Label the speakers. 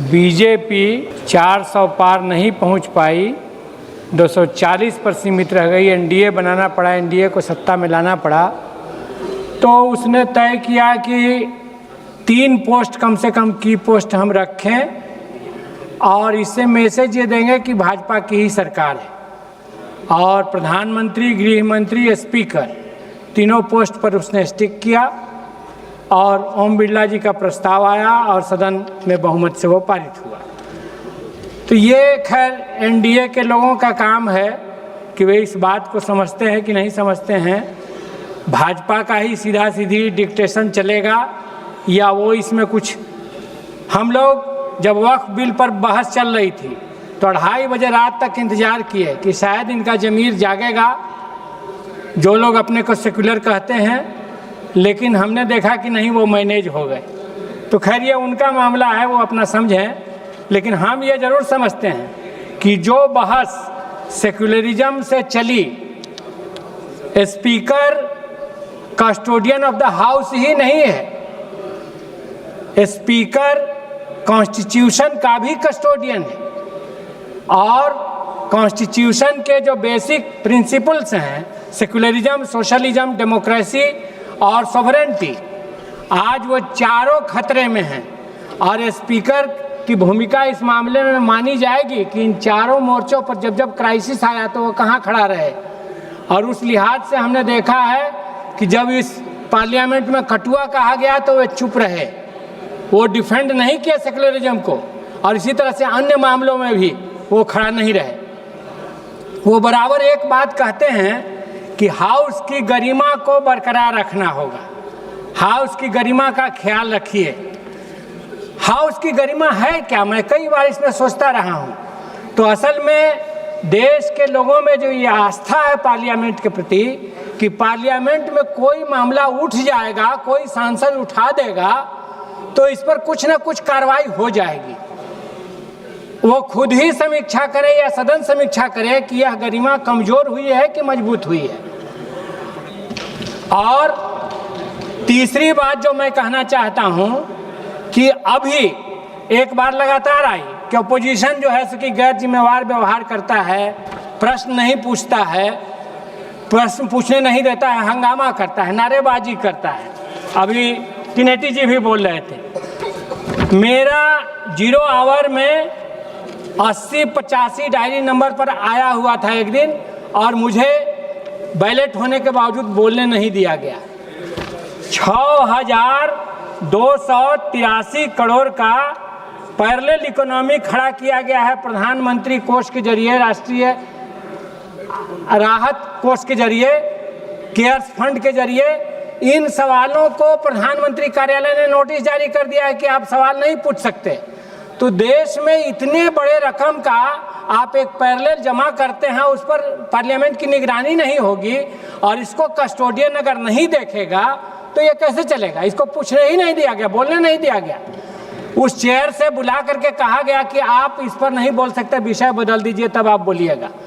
Speaker 1: BJP 400 पार नहीं पहुंच पाई, 240 पर सीमित रह गई। एनडीए बनाना पड़ा, एनडीए को सत्ता में लाना पड़ा। तो उसने तय किया कि 3 पोस्ट कम से कम की पोस्ट हम रखें और इससे मैसेज ये देंगे कि भाजपा की ही सरकार है। और प्रधानमंत्री, गृह मंत्री, स्पीकर, तीनों पोस्ट पर उसने स्टिक किया और ओम बिरला जी का प्रस्ताव आया और सदन में बहुमत से वो पारित हुआ। तो ये खैर एनडीए के लोगों का काम है कि वे इस बात को समझते हैं कि नहीं समझते हैं, भाजपा का ही सीधा सीधी डिक्टेशन चलेगा या वो इसमें कुछ। हम लोग जब वक्फ बिल पर बहस चल रही थी तो 2:30 बजे रात तक इंतज़ार किए कि शायद इनका ज़मीर जागेगा, जो लोग अपने को सेक्युलर कहते हैं, लेकिन हमने देखा कि नहीं, वो मैनेज हो गए। तो खैर ये उनका मामला है, वो अपना समझें। लेकिन हम ये ज़रूर समझते हैं कि जो बहस सेक्युलरिज्म से चली, speaker custodian of the house ही नहीं है, स्पीकर कॉन्स्टिट्यूशन का भी कस्टोडियन है। और कॉन्स्टिट्यूशन के जो बेसिक प्रिंसिपल्स हैं, सेक्युलरिज्म, सोशलिज्म, डेमोक्रेसी और सॉवरेंटी, आज वो चारों खतरे में हैं। और स्पीकर की भूमिका इस मामले में मानी जाएगी कि इन चारों मोर्चों पर जब जब क्राइसिस आया तो वो कहाँ खड़ा रहे। और उस लिहाज से हमने देखा है कि जब इस पार्लियामेंट में कटुआ कहा गया तो वे चुप रहे, वो डिफेंड नहीं किया सेक्युलरिज्म को। और इसी तरह से अन्य मामलों में भी वो खड़ा नहीं रहे। वो बराबर एक बात कहते हैं कि हाउस की गरिमा को बरकरार रखना होगा, हाउस की गरिमा का ख्याल रखिए। हाउस की गरिमा है क्या, मैं कई बार इसमें सोचता रहा हूँ। तो असल में देश के लोगों में जो ये आस्था है पार्लियामेंट के प्रति कि पार्लियामेंट में कोई मामला उठ जाएगा, कोई सांसद उठा देगा तो इस पर कुछ ना कुछ कार्रवाई हो जाएगी। वो खुद ही समीक्षा करे या सदन समीक्षा करे कि यह गरिमा कमजोर हुई है कि मजबूत हुई है। और तीसरी बात जो मैं कहना चाहता हूं कि अभी एक बार लगातार आई कि अपोजिशन जो है उसकी गैर जिम्मेवार व्यवहार करता है, प्रश्न नहीं पूछता है, प्रश्न पूछने नहीं देता है, हंगामा करता है, नारेबाजी करता है। अभी तिनेटी जी भी बोल रहे थे, मेरा 0 आवर में 80-85 डायरी नंबर पर आया हुआ था एक दिन और मुझे बैलेट होने के बावजूद बोलने नहीं दिया गया। 6,283 करोड़ का पैरेलल इकोनॉमी खड़ा किया गया है प्रधानमंत्री कोष के जरिए, राष्ट्रीय राहत कोष के जरिए, केयर्स फंड के जरिए। इन सवालों को प्रधानमंत्री कार्यालय ने नोटिस जारी कर दिया है कि आप सवाल नहीं पूछ सकते। तो देश में इतने बड़े रकम का आप एक पैरेलल जमा करते हैं, उस पर पार्लियामेंट की निगरानी नहीं होगी और इसको कस्टोडियन अगर नहीं देखेगा तो ये कैसे चलेगा। इसको पूछने ही नहीं दिया गया, बोलने नहीं दिया गया। उस चेयर से बुला करके कहा गया कि आप इस पर नहीं बोल सकते, विषय बदल दीजिए तब आप बोलिएगा।